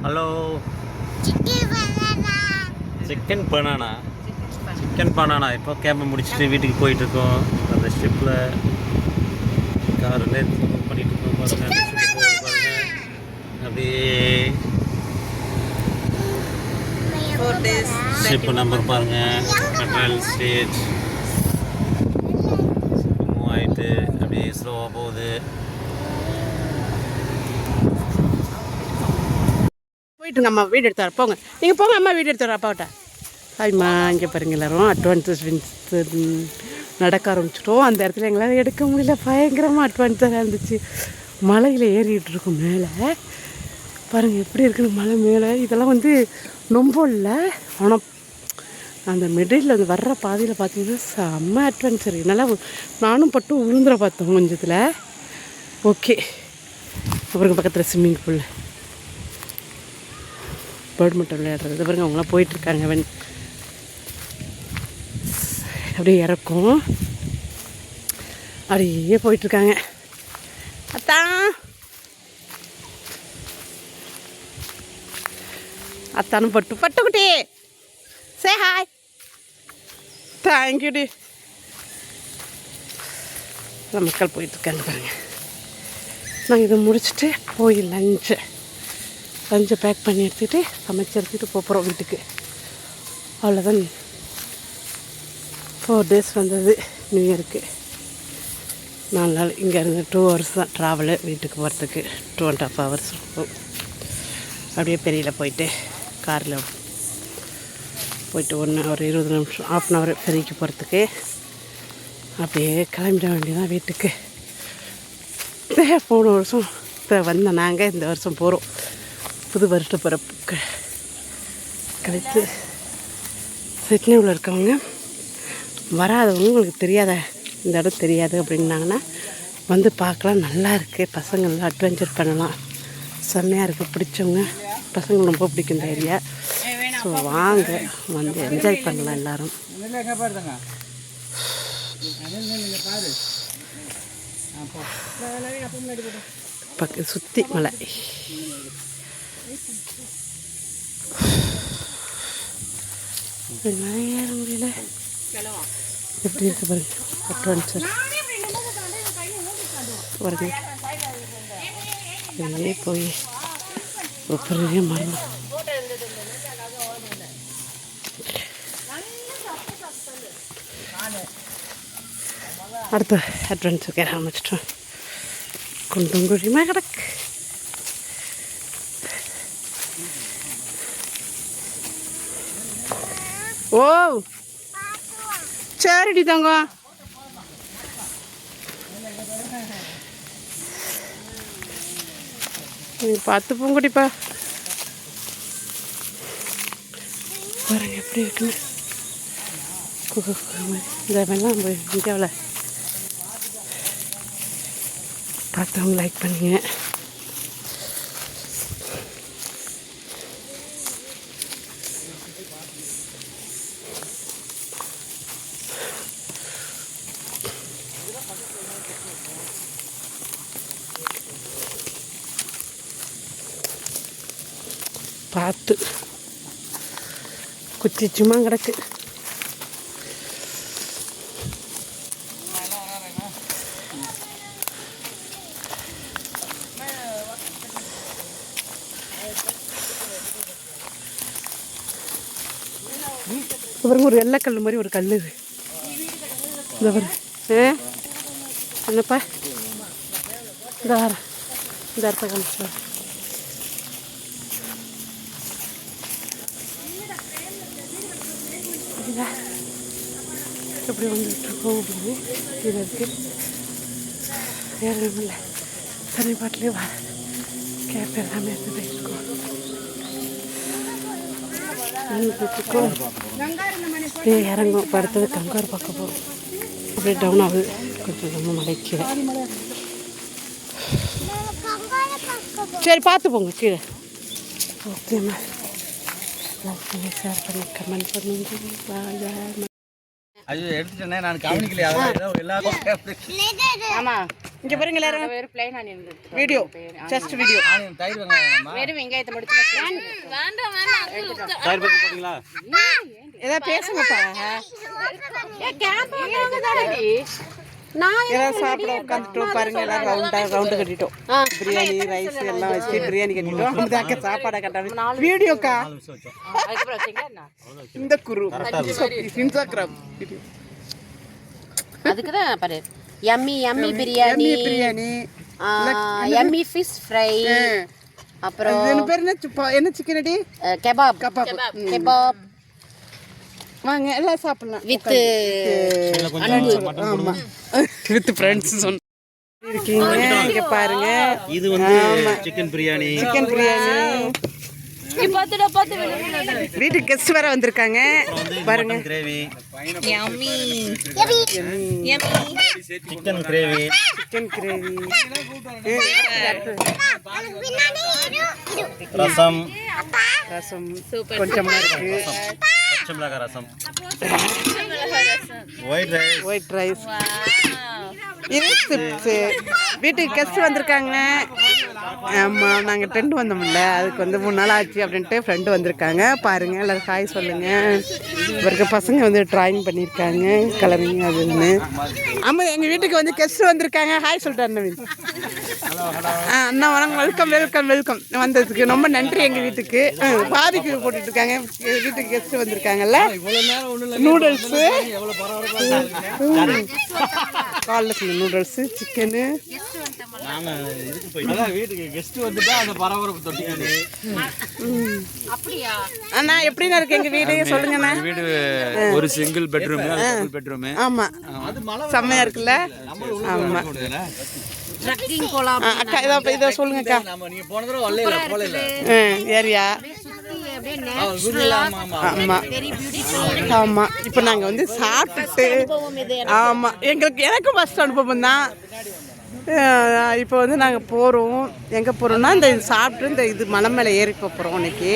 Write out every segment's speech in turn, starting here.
Hello. Chicken banana இப்போ கேம்பை முடிச்சுட்டு வீட்டுக்கு போயிட்டுருக்கோம். அந்த ஸ்டெப்பில் காரில் பண்ணிகிட்டு இருக்கோம் பாருங்க. அப்படியே ஷிப்பு நம்பர் பாருங்கள். மெட்ரல் ஸ்டேஜ் மூவ் ஆகிட்டு அப்படியே ஸ்லோவாக போகுது. போயிட்டுங்க. அம்மா வீடு எடுத்தார் போங்க. நீங்கள் போங்க, அம்மா வீடு எடுத்தார் அப்பாவிட்ட. ஹாய்மா, இங்கே பாருங்க எல்லோரும் அட்வான்ஸ் நடக்க ஆரம்பிச்சிட்டோம். அந்த இடத்துல எங்களால் எடுக்க முடியல. பயங்கரமாக அட்வான்ஸாக இருந்துச்சு. மலையில் ஏறிட்டு இருக்கும் மேலே பாருங்கள் எப்படி இருக்குன்னு. மலை மேலே இதெல்லாம் ரொம்ப இல்லை, ஆனால் அந்த மிடில் அது வர்ற பாதையில் பார்த்தீங்கன்னா செம்ம அட்வென்ச்சர். நல்லா நானும் பட்டு உளுந்துற பார்த்தோம் கொஞ்சத்தில். ஓகே, அப்புறம் பக்கத்தில் ஸ்விம்மிங் பூல், பேட்மிண்டன் விளையாடுறது பாருங்க. அவங்களாம் போயிட்டுருக்காங்க. அப்படியே இறக்கும், அப்படியே போயிட்டுருக்காங்க. அத்தானும் பட்டுக்குட்டி சே ஹாய். தேங்க்யூடி. மக்கள் போயிட்டுருக்காங்க பாருங்க. நாங்கள் இதை முடிச்சுட்டு போய் லஞ்சை பேக் பண்ணி எடுத்துகிட்டு சமைச்சு எடுத்துகிட்டு போகிறோம் வீட்டுக்கு. அவ்வளோதான். 4 days வந்தது நியூ இயருக்கு. 4 நாள் இங்கேருந்து 2 hours தான் ட்ராவலு வீட்டுக்கு போகிறதுக்கு. 2.5 hours இருக்கும். அப்படியே பெரியில் போயிட்டு காரில் போயிட்டு ஒரு 20 நிமிஷம் 1/2 hour பெரிக்கு போகிறதுக்கு. அப்படியே கிளம்பிட வேண்டியதான் வீட்டுக்கு. போன வருஷம் வந்தோம் நாங்கள், இந்த வருஷம் போகிறோம். புது வருஷ பிறப்புக்கு கழித்து சிட்னியில் இருக்கவங்க வராதவங்க, உங்களுக்கு தெரியாத இந்த இடம் தெரியாது அப்படின்னாங்கன்னா வந்து பார்க்கலாம். நல்லா இருக்குது. பசங்கள்லாம் அட்வென்ச்சர் பண்ணலாம். செம்மையாக இருக்குது. பிடிச்சவங்க பசங்க ரொம்ப பிடிக்கும் இந்த ஏரியா. ஸோ வாங்க, என்ஜாய் பண்ணலாம் எல்லோரும். சுற்றி மலை ஏற முடியல. எப்படி இருக்கு பாருங்க அட்வென்ச்சர் வருது. வெளியே போய் பெரிய மரம். அடுத்த அட்வென்ச்சருக்கு ஆரம்பிச்சிட்டோம். குண்டும் குழியுமா கிடக்கு. ஓ சரிடி தங்கம். நீ பார்த்து பூங்குடிப்பா. பாருங்க எப்படி இருக்குன்னு. இந்த மாதிரிலாம் நம்ம இந்தியாவில் பார்த்தவங்க லைக் பண்ணுங்க. பார்த்து குச்சி சும்மா கிடக்கு. அப்புறம் ஒரு வெள்ளைக்கல் மாதிரி ஒரு கல் இது. இந்த என்னப்பா இந்த இந்த அர்த்த கல் எப்படி வந்துட்டுருக்கோம் அப்படின்னு இது இருக்குது. வேறு இல்லை, தனி பாட்டிலே வர கேப் எல்லாமே எடுத்துகிட்டு இருக்கோம். அப்படியே இறங்கும். இப்போ அடுத்தது கங்கார் பார்க்க போகிறோம். அப்படியே டவுன் ஆகுது கொஞ்சம் நம்ம மலைக்கு. சரி பார்த்து போங்க கீழே. ஓகேம்மா, லைக் பண்ணி ஷேர் பண்ணி கமெண்ட் பண்ணுங்க. ஐயோ எடுத்துட்டேனே, நான் கவனிக்கலையா? எல்லாரும் ஆமாம் இங்கே பாருங்க எல்லாரும் வேறு plain onion video just video தயிர் வெங்காயம் வெறும் வெங்காயத்தை மட்டும் தயிர் பத்தி போட்டீங்களா? ஏதாவது பேசுங்கப்பா நான் எல்லாம் சாப்பிட உட்காந்துட்டோம் பாருங்க எல்லாம் ரவுண்டு கட்டிட்டோம் பிரியாணி ரைஸ் எல்லாம் வச்சு பிரியாணி கட்டிட்டோம் அமுதாக்க சாப்பாடை கட்டாம வீடியோக்கா அதுக்கப்புறம் வச்சீங்களா என்ன? இந்த குரு இன்ஸ்டாகிராம் அதுக்கு தான் பாரு yummy yummy biryani biryani yummy fish fry அப்புறம் என்ன பேர் என்ன சிக்கன் அடி கெபாப் கெபாப் வாங்க எல்லாம் சாப்பிடலாம் வித் ஆமா வித் ஃப்ரெண்ட்ஸ் சொன்ன இருக்கீங்க இங்க பாருங்க இது வந்து சிக்கன் பிரியாணி. சிக்கன் பிரியாணி வீட்டுக்கு கெஸ்ட் வேற வந்திருக்காங்க பாருங்க gravy, chicken chicken gravy, gravy ரசம், ரசம் கொஞ்சமா இருக்கு பச்சை மிளகாய் ரசம், ஒயிட் ரைஸ், இது சிப்ஸ். வீட்டுக்கு கெஸ்ட் வந்திருக்காங்க. ஆமாம் நாங்கள் டென்ட் வந்தோம்ல அதுக்கு வந்து 3 நாள் ஆச்சு அப்படின்ட்டு ஃப்ரெண்டு வந்திருக்காங்க பாருங்கள் எல்லோரும் ஹாய் சொல்லுங்கள். இவருக்கு பசங்க வந்து ட்ராயிங் பண்ணியிருக்காங்க கலரிங் அதுன்னு. ஆமாம் எங்கள் வீட்டுக்கு வந்து கெஸ்ட் வந்திருக்காங்க ஹாய் சொல்லிட்டாரு நவீன். அண்ணா வணக்கம் வெல்கம் வந்ததுக்கு ரொம்ப நன்றி. எங்கள் வீட்டுக்கு பாதிக்கு போட்டுட்டு இருக்காங்க வீட்டுக்கு கெஸ்ட் வந்திருக்காங்கல்ல. நூடுல்ஸு காலைல நூடுல்ஸு சிக்கனு வீட்டுக்கு கெஸ்ட் வந்துட்டா அந்த பரபரப்பு தொட்டிக்காது. அண்ணா எப்படிண்ணா இருக்கு எங்க வீடு சொல்லுங்கண்ணா. வீடு ஒரு சிங்கிள் பெட்ரூம். ஆமா செம்மையா இருக்குல்ல. ஆமா அக்கா இதை சொல்லுங்கக்கா. நீங்க போன தடவை வரல ஏரியா ஆமா ஆமா. இப்போ நாங்கள் வந்து சாப்பிட்டுட்டு ஆமா எனக்கும் ஃபர்ஸ்ட் அனுபவம் தான். இப்போ வந்து நாங்கள் போகிறோம். எங்கே போகிறோம்னா இந்த சாப்பிட்டு இந்த இது மலை மேலே ஏறி போகிறோம் இன்னைக்கு.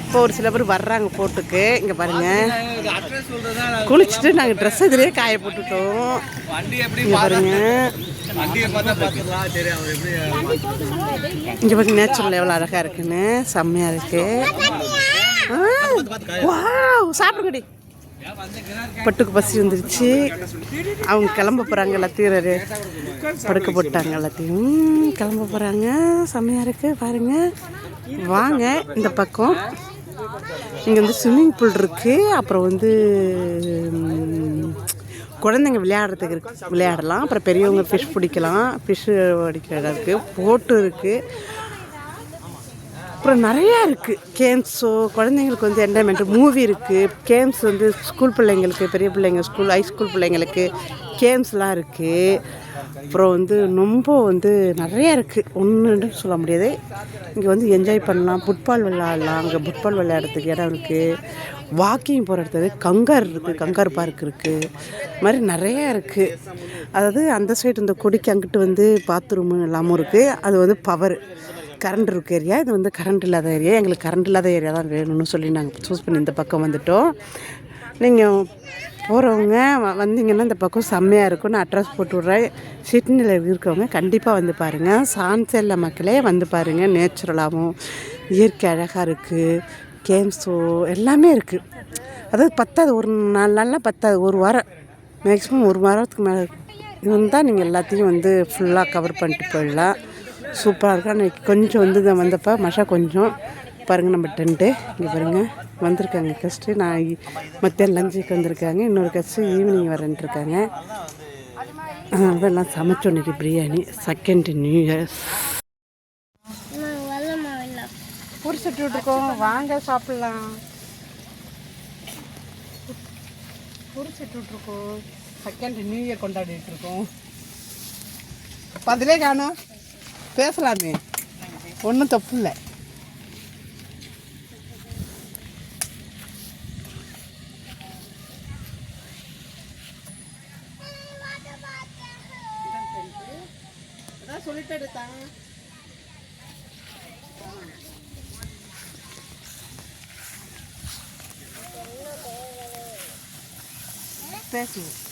இப்போ ஒரு சில பேர் வர்றாங்க போட்டுக்கு. இங்கே பாருங்கள் குளிச்சுட்டு நாங்கள் ட்ரெஸ் இதிலே காய போட்டுட்டோம். இங்கே பாருங்க இங்கே பாருங்க நேச்சுரல் எவ்வளோ அழகாக இருக்குன்னு செம்மையாக இருக்கு. சாப்பிடுங்கடி. பட்டுக்கு பசி வந்துருச்சு. அவங்க கிளம்ப போகிறாங்க எல்லாத்தையும் படுக்க போட்டாங்க எல்லாத்தையும் கிளம்ப போகிறாங்க. செம்மையாக இருக்குது பாருங்கள். வாங்க இந்த பக்கம் இங்கே வந்து ஸ்விம்மிங் பூல் இருக்குது. அப்புறம் வந்து குழந்தைங்க விளையாடுறதுக்கு விளையாடலாம். அப்புறம் பெரியவங்க ஃபிஷ் பிடிக்கலாம். ஃபிஷ்ஷு பிடிக்கிற இடம் இருக்குது. போட்டு இருக்குது. அப்புறம் நிறையா இருக்குது கேம்ஸோ குழந்தைங்களுக்கு வந்து என்டர்டைன்மெண்ட்டு மூவி இருக்குது. கேம்ஸ் வந்து ஸ்கூல் பிள்ளைங்களுக்கு பெரிய பிள்ளைங்க ஸ்கூல் ஹைஸ்கூல் பிள்ளைங்களுக்கு கேம்ஸ்லாம் இருக்குது. அப்புறம் வந்து ரொம்ப வந்து நிறையா இருக்குது ஒன்றுன்னு சொல்ல முடியாது. இங்கே வந்து என்ஜாய் பண்ணலாம். ஃபுட்பால் விளையாடலாம். அங்கே ஃபுட்பால் விளையாடுறதுக்கு இடம் இருக்குது. வாக்கிங் போகிற இடத்துல கங்கார் இருக்குது. கங்கார் பார்க் இருக்குது. இது மாதிரி நிறையா இருக்குது. அதாவது அந்த சைடு இந்த கொடிக்கு அங்கிட்டு வந்து பாத்ரூமு எல்லாமும் இருக்குது. அது வந்து பவர் கரண்ட் இருக்க ஏரியா. இது வந்து கரண்ட் இல்லாத ஏரியா. எங்களுக்கு கரண்ட் இல்லாத ஏரியா தான் வேணும்னு சொல்லி நாங்கள் சூஸ் பண்ணி இந்த பக்கம் வந்துவிட்டோம். நீங்கள் போகிறவங்க வந்தீங்கன்னா இந்த பக்கம் செம்மையாக இருக்கும். நான் அட்ரஸ் போட்டு விட்றேன். சிட்னியில் இருக்கிறவங்க கண்டிப்பாக வந்து பாருங்கள். சான்செல்ல மக்களே வந்து பாருங்கள். நேச்சுரலாகவும் இயற்கை அழகாக இருக்குது. கேம்ஸோ எல்லாமே இருக்குது. அதாவது பத்தாது ஒரு 4 நாள்லாம் பத்தாது. ஒரு வாரம் மேக்ஸிமம் 1 வாரத்துக்கு மேலே இது வந்தால் நீங்கள் எல்லாத்தையும் வந்து ஃபுல்லாக கவர் பண்ணிட்டு போயிடலாம். சூப்பராக இருக்கும். அன்றைக்கி கொஞ்சம் வந்து தான் வந்தப்போ மஷா கொஞ்சம் பாருங்கள் நம்ம டென்ட்டு இங்கே பாருங்கள் வந்திருக்காங்க கெஸ்ட்டு. நான் மத்தியானம் லஞ்சுக்கு வந்திருக்காங்க. இன்னொரு கெஸ்ட்டு ஈவினிங் வரேன்ட்டுருக்காங்க. அதெல்லாம் சமைச்சோம் இன்றைக்கி பிரியாணி. செகண்ட் நியூ இயர் புரிச்சுட்டு விட்டுருக்கோம். வாங்க சாப்பிட்லாம். புரிச்சுட்டு விட்டுருக்கோம். செகண்ட் நியூ இயர் கொண்டாடிட்டு இருக்கோம். பதிலே காணும் பேசலாமே ஒன்றும் தப்பு இல்லை. சொல்லிட்டு எடுத்தாங்க பேசுவோம்.